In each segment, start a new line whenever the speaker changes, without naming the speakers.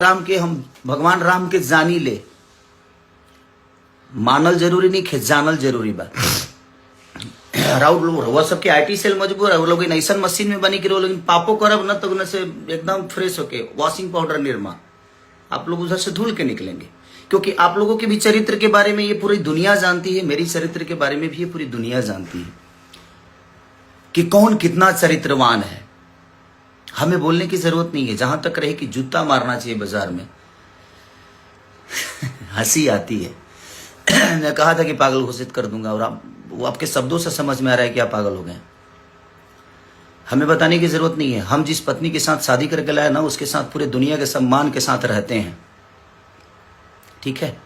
राम के हम भगवान राम के जानी ले, मानल जरूरी नहीं खे जानल जरूरी बा। राउत लोग वो सबके आईटी सेल मजबूर है, वो लोग ऐसा मशीन में बनी के लोग पापो करब न तो से एकदम फ्रेश होके वॉशिंग पाउडर निर्मा आप लोग उधर से धुल के निकलेंगे। क्योंकि आप लोगों के भी चरित्र के बारे में ये पूरी दुनिया जानती है, मेरी चरित्र के बारे में भी ये पूरी दुनिया जानती है कि कौन कितना चरित्रवान है। हमें बोलने की जरूरत नहीं है, जहां तक रहे कि जूता मारना चाहिए बाजार में। हंसी आती है। मैं कहा था कि पागल घोषित कर दूंगा और वो आपके शब्दों से समझ में आ रहा है कि आप पागल हो गए। हमें बताने की जरूरत नहीं है। हम जिस पत्नी के साथ शादी करके लाए ना, उसके साथ पूरे दुनिया के सम्मान के साथ रहते हैं। ठीक है,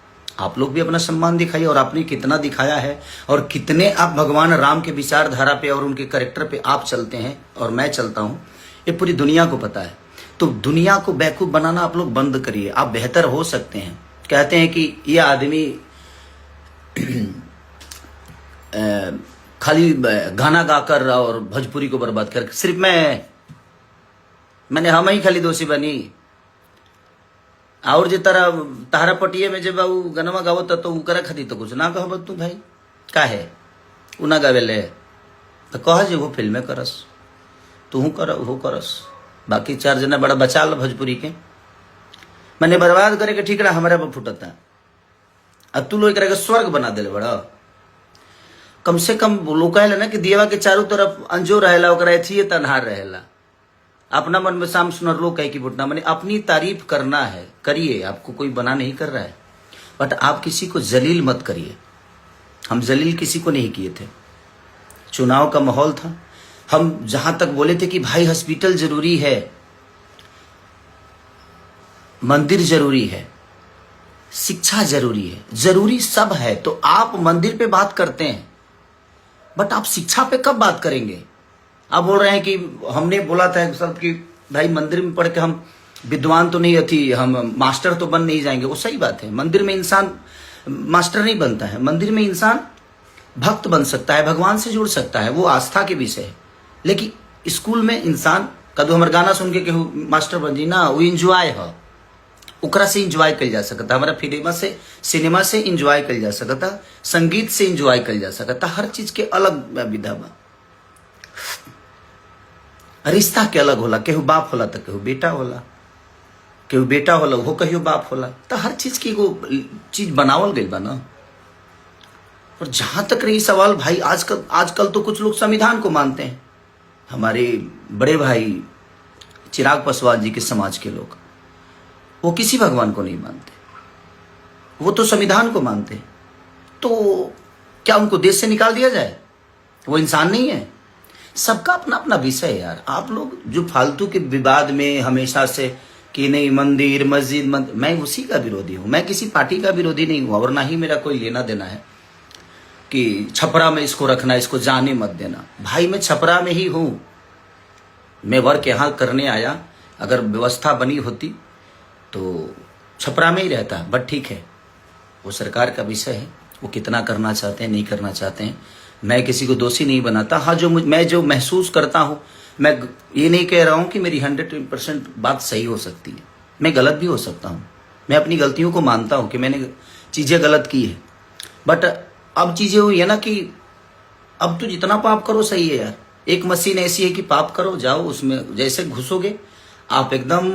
आप लोग भी अपना सम्मान दिखाइए और आपने कितना दिखाया है और कितने आप भगवान राम के विचारधारा पे और उनके कैरेक्टर पे आप चलते हैं और मैं चलता हूं, ये पूरी दुनिया को पता है। तो दुनिया को बेवकूफ बनाना आप लोग बंद करिए। आप बेहतर हो सकते हैं। कहते हैं कि ये आदमी खाली गाना गाकर और भोजपुरी को बर्बाद कर, सिर्फ मैंने हम ही खाली दोषी बनी। और जे तारा पटिए में जब वो गनवा गावत तो उकरा खाती तो कुछ ना कह तू भाई का है उ ना गावेले तो कह जे वो फिल्में करस तू कर वो करस। बाकी 4 जना बड़ा बचा लो भोजपुरी के, मैंने बर्बाद करे के ठीक रहा हमारा पर फुटता। अब तू लोग के स्वर्ग बना दिले बड़ा। कम से कम लोग कहेला ना कि दियवा के चारों तरफ अंजो रहेला, ओकरा एथिए तन्हार रहेला। अपना मन में शाम सुनर लोग कहे कि बुटना मैंने अपनी तारीफ करना है, करिए, आपको कोई बना नहीं कर रहा है, बट आप किसी को जलील मत करिए। हम जलील किसी को नहीं किए थे। चुनाव का माहौल था, हम जहां तक बोले थे कि भाई हॉस्पिटल जरूरी है, मंदिर जरूरी है, शिक्षा जरूरी है, जरूरी सब है, तो आप मंदिर पे बात करते हैं, बट आप शिक्षा पे कब बात करेंगे? आप बोल रहे हैं कि हमने बोला था सब कि भाई मंदिर में पढ़ के हम विद्वान तो नहीं थी, हम मास्टर तो बन नहीं जाएंगे। वो सही बात है, मंदिर में इंसान मास्टर नहीं बनता है, मंदिर में इंसान भक्त बन सकता है, भगवान से जुड़ सकता है, वो आस्था के विषय है। लेकिन स्कूल में इंसान कदो हमारे गाना सुन के केहू मास्टर बन जी ना, वो इंजॉय है, ओकरा से इंजॉय कल जा सकता, हमारा सिनेमा से इंजॉय कल जा सकता, संगीत से इंजॉय कल जा सकता, हर चीज के अलग विधा बा। रिश्ता के अलग होला, केहू बाप होला तो केहू बेटा होला, केहू बेटा होला वो कहियो बाप होला, तो हर चीज की एगो चीज बनावल गई बा ना। और जहां तक रही सवाल भाई, आजकल तो कुछ लोग संविधान को मानते हैं। हमारे बड़े भाई चिराग पासवान जी के समाज के लोग, वो किसी भगवान को नहीं मानते, वो तो संविधान को मानते। तो क्या उनको देश से निकाल दिया जाए? वो इंसान नहीं है? सबका अपना अपना विषय है यार। आप लोग जो फालतू के विवाद में हमेशा से कि नहीं मंदिर मस्जिद मैं उसी का विरोधी हूं। मैं किसी पार्टी का विरोधी नहीं हूं और ना ही मेरा कोई लेना देना है कि छपरा में इसको रखना, इसको जाने मत देना। भाई मैं छपरा में ही हूं, मैं वर्क यहां करने आया, अगर व्यवस्था बनी होती तो छपरा में ही रहता, बट ठीक है, वो सरकार का विषय है, वो कितना करना चाहते हैं नहीं करना चाहते हैं। मैं किसी को दोषी नहीं बनाता। हाँ, मैं जो महसूस करता हूँ, मैं ये नहीं कह रहा हूँ कि मेरी 100% बात सही हो सकती है, मैं गलत भी हो सकता हूँ। मैं अपनी गलतियों को मानता हूँ कि मैंने चीज़ें गलत की है, बट अब चीज़ें हुई है ना कि अब तो जितना पाप करो सही है यार। एक मशीन ऐसी है कि पाप करो, जाओ उसमें जैसे घुसोगे आप एकदम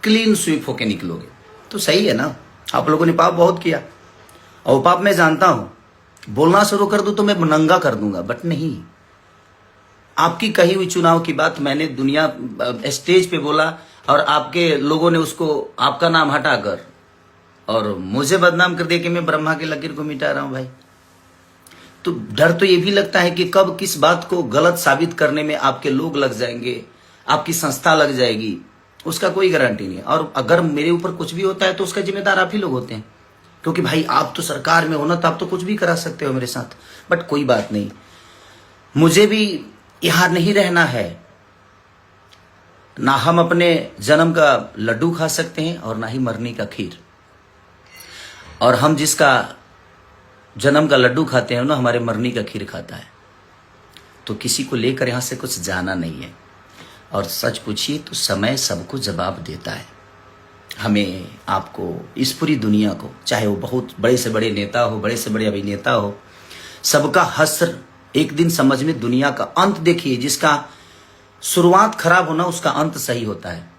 क्लीन स्वीप होके निकलोगे, तो सही है ना। आप लोगों ने पाप बहुत किया और पाप मैं जानता हूं। बोलना शुरू कर दूं तो मैं नंगा कर दूंगा, बट नहीं। आपकी कही हुई चुनाव की बात मैंने दुनिया स्टेज पे बोला और आपके लोगों ने उसको आपका नाम हटाकर और मुझे बदनाम कर दिया कि मैं ब्रह्मा की लकीर को मिटा रहा हूं भाई। तो डर तो ये भी लगता है कि कब किस बात को गलत साबित करने में आपके लोग लग जाएंगे, आपकी संस्था लग जाएगी, उसका कोई गारंटी नहीं है। और अगर मेरे ऊपर कुछ भी होता है तो उसका जिम्मेदार आप ही लोग होते हैं, क्योंकि भाई आप तो सरकार में हो ना, तो आप तो कुछ भी करा सकते हो मेरे साथ। बट कोई बात नहीं, मुझे भी यहां नहीं रहना है। ना हम अपने जन्म का लड्डू खा सकते हैं और ना ही मरने का खीर। और हम जिसका जन्म का लड्डू खाते हैं ना, हमारे मरने का खीर खाता है। तो किसी को लेकर यहां से कुछ जाना नहीं है। और सच पूछिए तो समय सबको जवाब देता है। हमें, आपको, इस पूरी दुनिया को, चाहे वो बहुत बड़े से बड़े नेता हो, बड़े से बड़े अभिनेता हो, सबका हश्र एक दिन समझ में, दुनिया का अंत देखिए। जिसका शुरुआत खराब होना उसका अंत सही होता है,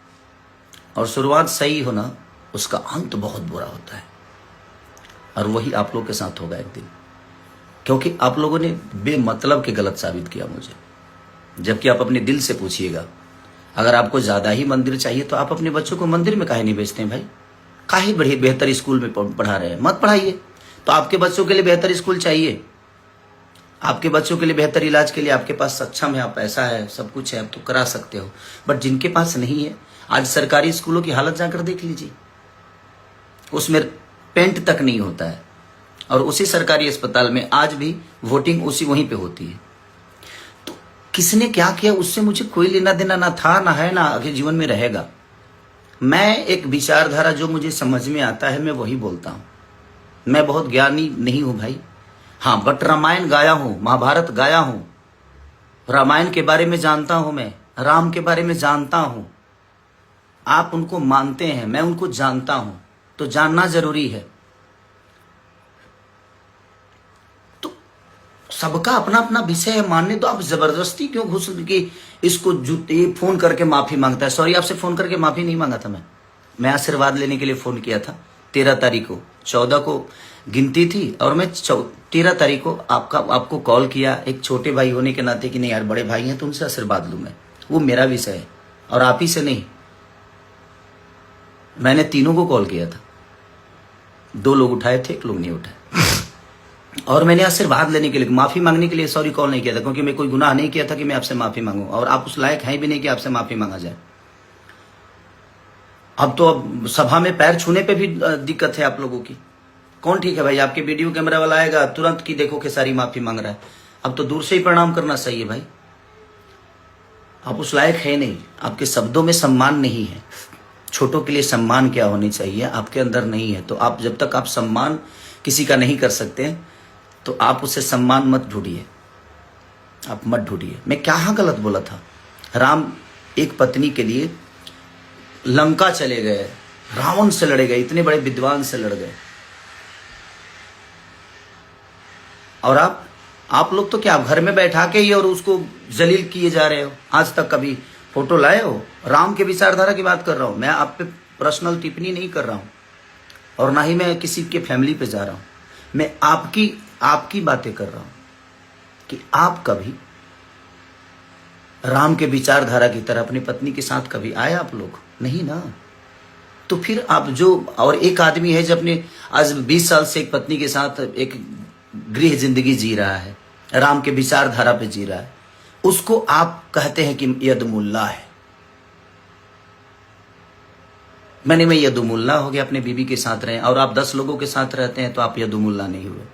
और शुरुआत सही होना उसका अंत बहुत बुरा होता है। और वही आप लोग के साथ होगा एक दिन, क्योंकि आप लोगों ने बेमतलब के गलत साबित किया मुझे। जबकि आप अपने दिल से पूछिएगा, अगर आपको ज्यादा ही मंदिर चाहिए तो आप अपने बच्चों को मंदिर में काहे नहीं भेजते हैं भाई? काहे बढ़िया बेहतर स्कूल में पढ़ा रहे हैं? मत पढ़ाइए। तो आपके बच्चों के लिए बेहतर स्कूल चाहिए, आपके बच्चों के लिए बेहतर इलाज के लिए आपके पास सक्षम है, आप पैसा है, सब कुछ है, आप तो करा सकते हो। बट जिनके पास नहीं है, आज सरकारी स्कूलों की हालत जाकर देख लीजिए, उसमें पेंट तक नहीं होता है। और उसी सरकारी अस्पताल में आज भी वोटिंग उसी वहीं पे होती है। तो किसने क्या किया उससे मुझे कोई लेना देना ना था, ना है, ना आगे जीवन में रहेगा। मैं एक विचारधारा जो मुझे समझ में आता है मैं वही बोलता हूं। मैं बहुत ज्ञानी नहीं हूं भाई, हाँ, बट रामायण गाया हूं, महाभारत गाया हूं, रामायण के बारे में जानता हूं, मैं राम के बारे में जानता हूं। आप उनको मानते हैं, मैं उनको जानता हूं, तो जानना जरूरी है। तो सबका अपना अपना विषय है, मानने दो। आप जबरदस्ती क्यों घुस के इसको जूते फोन करके माफी मांगता है? सॉरी, आपसे फोन करके माफी नहीं मांगा था मैं आशीर्वाद लेने के लिए फोन किया था 13 तारीख को। 14 को गिनती थी और मैं 13 तारीख को आपको कॉल किया, एक छोटे भाई होने के नाते कि नहीं यार बड़े भाई हैं तो उनसे आशीर्वाद लूं मैं, वो मेरा विषय है और आप ही से नहीं। मैंने तीनों को कॉल किया था, 2 लोग उठाए थे, 1 लोग नहीं उठाए। और मैंने आशीर्वाद लेने के लिए, माफी मांगने के लिए सॉरी कॉल नहीं किया था, क्योंकि मैं कोई गुनाह नहीं किया था कि मैं आपसे माफी मांगू, और आप उस लायक हैं भी नहीं कि आपसे माफी मांगा जाए। अब सभा में पैर छूने पे भी दिक्कत है आप लोगों की। कौन ठीक है भाई? आपके वीडियो कैमरा वाला आएगा तुरंत की देखो कि सारी माफी मांग रहा है। अब तो दूर से ही प्रणाम करना सही है भाई। आप उस लायक है नहीं, आपके शब्दों में सम्मान नहीं है। छोटों के लिए सम्मान क्या होनी चाहिए आपके अंदर नहीं है। तो आप जब तक आप सम्मान किसी का नहीं कर सकते तो आप उसे सम्मान मत ढूंढिए, आप मत ढूंढिए। मैं कहाँ गलत बोला था? राम एक पत्नी के लिए लंका चले गए, रावण से लड़े गए, इतने बड़े विद्वान से लड़ गए। और आप लोग तो क्या, आप घर में बैठा के ही और उसको जलील किए जा रहे हो। आज तक कभी फोटो लाए हो? राम के विचारधारा की बात कर रहा हूं मैं, आप पे पर्सनल टिप्पणी नहीं कर रहा हूं, और ना ही मैं किसी के फैमिली पे जा रहा हूं। मैं आपकी बातें कर रहा हूं कि आप कभी राम के विचारधारा की तरह अपनी पत्नी के साथ कभी आए? आप लोग नहीं ना। तो फिर आप जो, और एक आदमी है जो अपने आज 20 साल से एक पत्नी के साथ एक गृह जिंदगी जी रहा है, राम के विचारधारा पे जी रहा है, उसको आप कहते हैं कि यदुमुल्ला है। मैं यदुमुल्ला हो गया, अपने बीबी के साथ रहे, और आप 10 लोगों के साथ रहते हैं तो आप यदुमुल्ला नहीं हुए।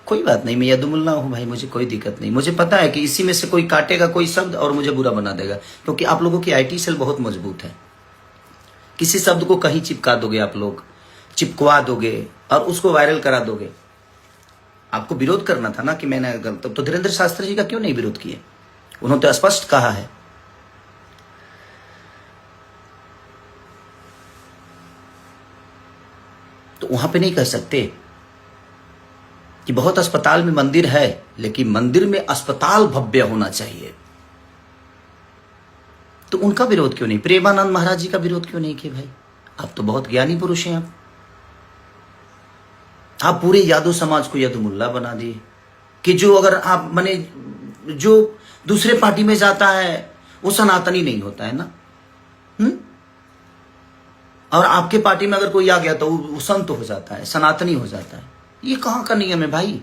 कोई बात नहीं, मैं यदुमुल्ला हूं भाई, मुझे कोई दिक्कत नहीं। मुझे पता है कि इसी में से कोई काटेगा कोई शब्द और मुझे बुरा बना देगा, क्योंकि आप लोगों की आईटी सेल बहुत मजबूत है। किसी शब्द को कहीं चिपका दोगे, आप लोग चिपकवा दोगे और उसको वायरल करा दोगे। आपको विरोध करना था ना कि मैंने गलत, तो धीरेन्द्र शास्त्री जी का क्यों नहीं विरोध किए? उन्होंने तो स्पष्ट कहा है। तो वहां पे नहीं कह सकते कि बहुत अस्पताल में मंदिर है, लेकिन मंदिर में अस्पताल भव्य होना चाहिए। तो उनका विरोध क्यों नहीं? प्रेमानंद महाराज जी का विरोध क्यों नहीं किए भाई? आप तो बहुत ज्ञानी पुरुष हैं। आप पूरे यादव समाज को यदुमुल्ला बना दिए कि जो अगर आप माने जो दूसरे पार्टी में जाता है वो सनातनी नहीं होता है ना। और आपके पार्टी में अगर कोई आ गया तो वो संत हो जाता है, सनातनी हो जाता है। ये कहां का नियम है भाई?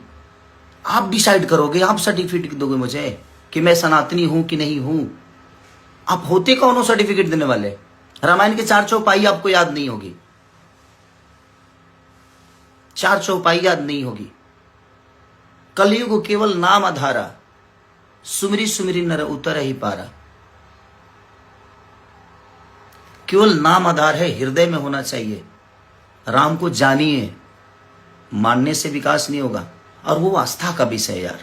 आप डिसाइड करोगे, आप सर्टिफिकेट दोगे मुझे कि मैं सनातनी हूं कि नहीं हूं। आप होते कौन हो सर्टिफिकेट देने वाले? रामायण के 4 चौपाई आपको याद नहीं होगी, 4 चौपाई याद नहीं होगी। कलयुग केवल नाम आधारा, सुमिरी सुमिरी नर उतर ही पारा। केवल नाम आधार है, हृदय में होना चाहिए। राम को जानिए, मानने से विकास नहीं होगा। और वो आस्था का विषय यार।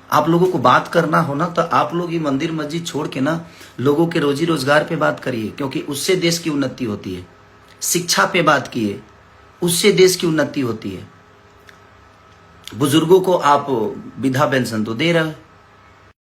आप लोगों को बात करना हो ना तो आप लोग ये मंदिर मस्जिद छोड़ के ना लोगों के रोजी रोजगार पे बात करिए, क्योंकि उससे देश की उन्नति होती है। शिक्षा पे बात किए, उससे देश की उन्नति होती है। बुजुर्गों को आप वृद्धा पेंशन तो दे रहे हो,